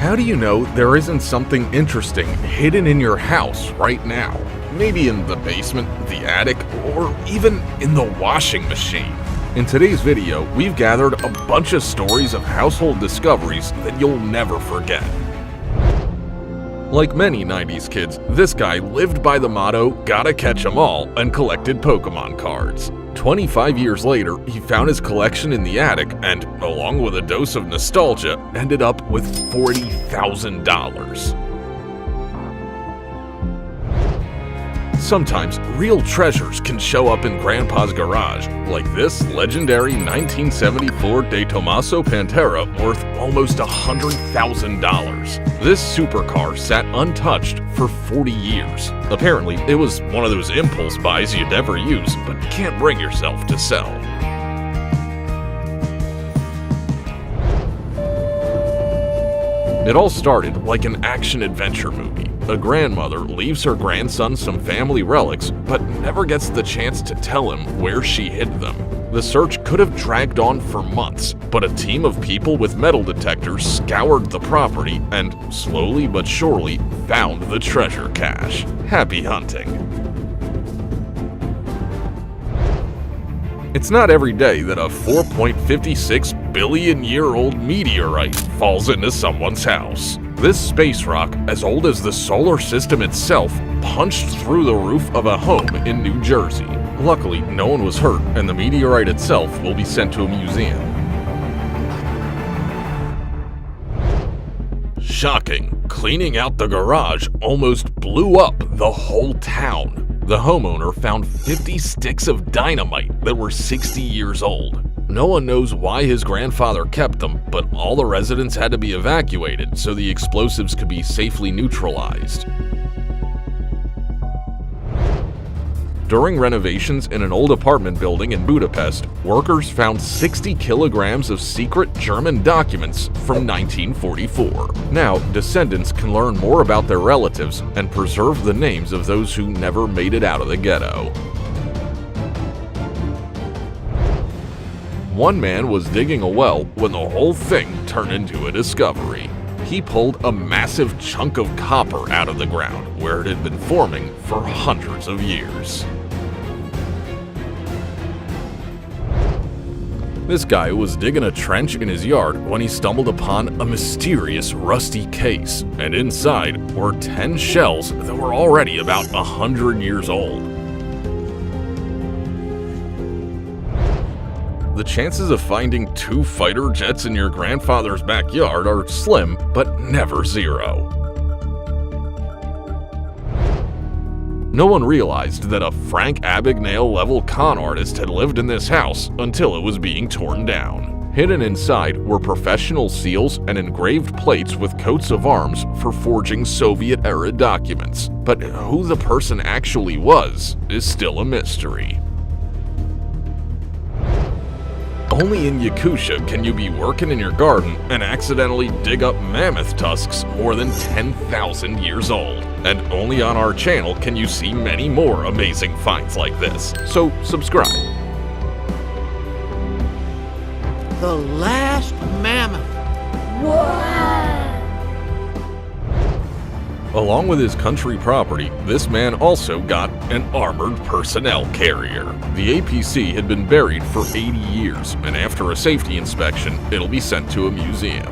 How do you know there isn't something interesting hidden in your house right now? Maybe in the basement, the attic, or even in the washing machine. In today's video, we've gathered a bunch of stories of household discoveries that you'll never forget. Like many 90s kids, this guy lived by the motto, "Gotta catch 'em all," and collected Pokemon cards. 25 years later, he found his collection in the attic and, along with a dose of nostalgia, ended up with $40,000. Sometimes real treasures can show up in Grandpa's garage, like this legendary 1974 De Tomaso Pantera worth almost $100,000. This supercar sat untouched for 40 years. Apparently, it was one of those impulse buys you'd never use, but can't bring yourself to sell. It all started like an action-adventure movie. A grandmother leaves her grandson some family relics, but never gets the chance to tell him where she hid them. The search could have dragged on for months, but a team of people with metal detectors scoured the property and, slowly but surely, found the treasure cache. Happy hunting. It's not every day that a 4.56 billion-year-old meteorite falls into someone's house. This space rock, as old as the solar system itself, punched through the roof of a home in New Jersey. Luckily, no one was hurt, and the meteorite itself will be sent to a museum. Shocking! Cleaning out the garage almost blew up the whole town. The homeowner found 50 sticks of dynamite that were 60 years old. No one knows why his grandfather kept them, but all the residents had to be evacuated so the explosives could be safely neutralized. During renovations in an old apartment building in Budapest, workers found 60 kilograms of secret German documents from 1944. Now, descendants can learn more about their relatives and preserve the names of those who never made it out of the ghetto. One man was digging a well when the whole thing turned into a discovery. He pulled a massive chunk of copper out of the ground where it had been forming for hundreds of years. This guy was digging a trench in his yard when he stumbled upon a mysterious rusty case, and inside were 10 shells that were already about 100 years old. The chances of finding 2 fighter jets in your grandfather's backyard are slim, but never zero. No one realized that a Frank Abagnale-level con artist had lived in this house until it was being torn down. Hidden inside were professional seals and engraved plates with coats of arms for forging Soviet-era documents. But who the person actually was is still a mystery. Only in Yakutia can you be working in your garden and accidentally dig up mammoth tusks more than 10,000 years old. And only on our channel can you see many more amazing finds like this. So subscribe. The last mammoth. Wow! Along with his country property, this man also got an armored personnel carrier. The APC had been buried for 80 years, and after a safety inspection, it'll be sent to a museum.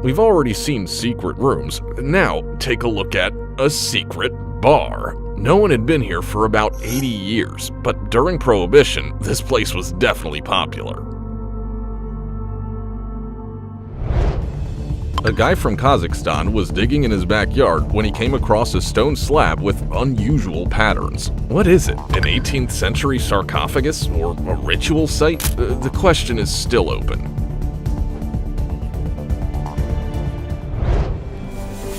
We've already seen secret rooms. Now take a look at a secret bar. No one had been here for about 80 years, but during Prohibition, this place was definitely popular. A guy from Kazakhstan was digging in his backyard when he came across a stone slab with unusual patterns. What is it? An 18th century sarcophagus or a ritual site? The question is still open.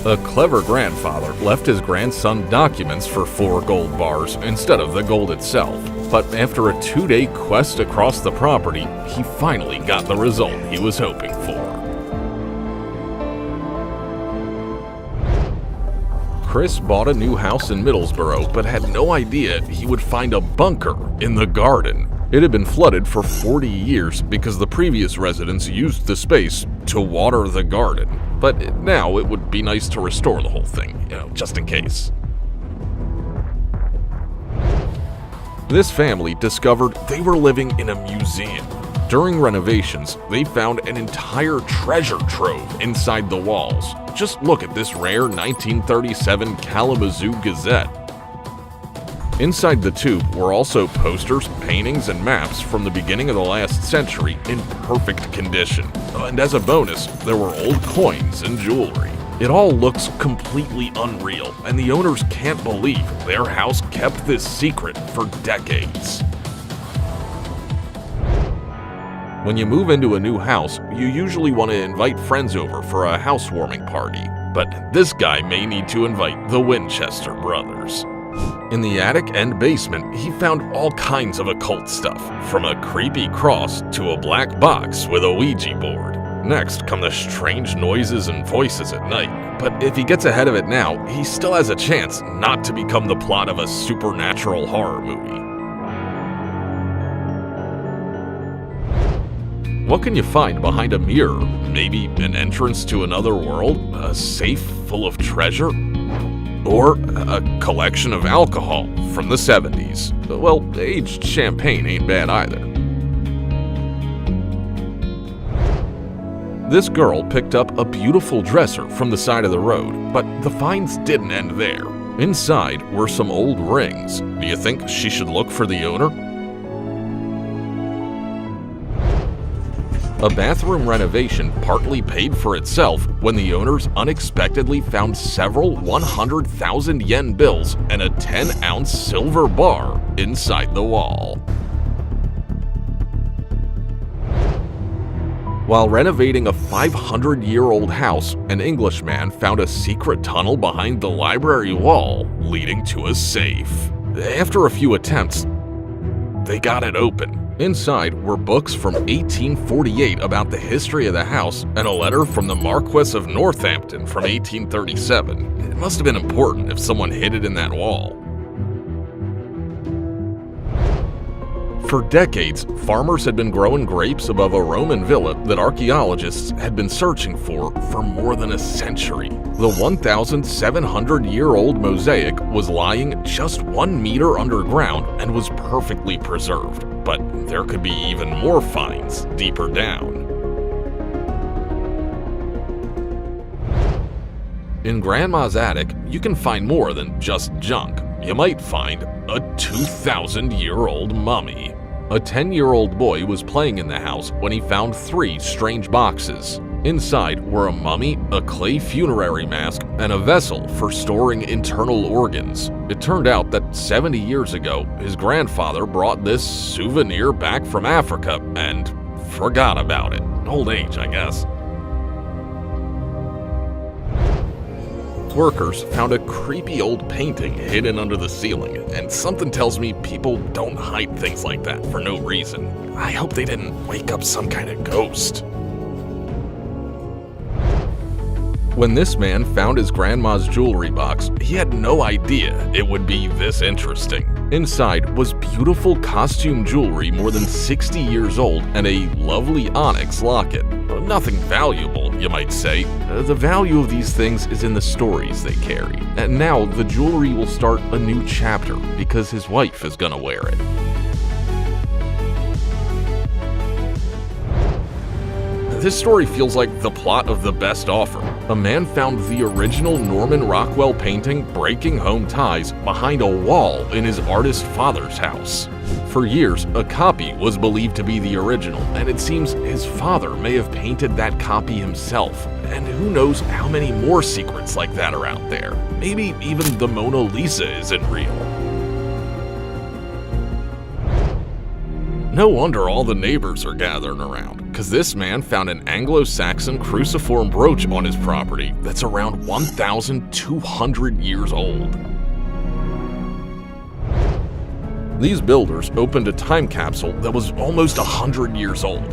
A clever grandfather left his grandson documents for 4 gold bars instead of the gold itself. But after a 2-day quest across the property, he finally got the result he was hoping for. Chris bought a new house in Middlesbrough but had no idea he would find a bunker in the garden. It had been flooded for 40 years because the previous residents used the space to water the garden. But now it would be nice to restore the whole thing, just in case. This family discovered they were living in a museum. During renovations, they found an entire treasure trove inside the walls. Just look at this rare 1937 Kalamazoo Gazette. Inside the tube were also posters, paintings, and maps from the beginning of the last century in perfect condition. And as a bonus, there were old coins and jewelry. It all looks completely unreal, and the owners can't believe their house kept this secret for decades. When you move into a new house, you usually want to invite friends over for a housewarming party. But this guy may need to invite the Winchester brothers. In the attic and basement, he found all kinds of occult stuff, from a creepy cross to a black box with a Ouija board. Next come the strange noises and voices at night, but if he gets ahead of it now, he still has a chance not to become the plot of a supernatural horror movie. What can you find behind a mirror? Maybe an entrance to another world? A safe full of treasure? Or a collection of alcohol from the 70s. Well, aged champagne ain't bad either. This girl picked up a beautiful dresser from the side of the road, but the finds didn't end there. Inside were some old rings. Do you think she should look for the owner? A bathroom renovation partly paid for itself when the owners unexpectedly found several 100,000 yen bills and a 10-ounce silver bar inside the wall. While renovating a 500-year-old house, an Englishman found a secret tunnel behind the library wall leading to a safe. After a few attempts, they got it open. Inside were books from 1848 about the history of the house and a letter from the Marquess of Northampton from 1837. It must have been important if someone hid it in that wall. For decades, farmers had been growing grapes above a Roman villa that archaeologists had been searching for more than a century. The 1,700-year-old mosaic was lying just 1 meter underground and was perfectly preserved. But there could be even more finds deeper down. In Grandma's attic, you can find more than just junk. You might find a 2,000-year-old mummy. A 10-year-old boy was playing in the house when he found 3 strange boxes. Inside were a mummy, a clay funerary mask, and a vessel for storing internal organs. It turned out that 70 years ago, his grandfather brought this souvenir back from Africa and forgot about it. Old age, I guess. Workers found a creepy old painting hidden under the ceiling, and something tells me people don't hide things like that for no reason. I hope they didn't wake up some kind of ghost. When this man found his grandma's jewelry box, he had no idea it would be this interesting. Inside was beautiful costume jewelry more than 60 years old and a lovely onyx locket. Nothing valuable, you might say. The value of these things is in the stories they carry. And now the jewelry will start a new chapter because his wife is gonna wear it. This story feels like the plot of The Best Offer. A man found the original Norman Rockwell painting breaking home ties behind a wall in his artist father's house. For years, a copy was believed to be the original, and it seems his father may have painted that copy himself. And who knows how many more secrets like that are out there. Maybe even the Mona Lisa isn't real. No wonder all the neighbors are gathering around, because this man found an Anglo-Saxon cruciform brooch on his property that's around 1,200 years old. These builders opened a time capsule that was almost 100 years old.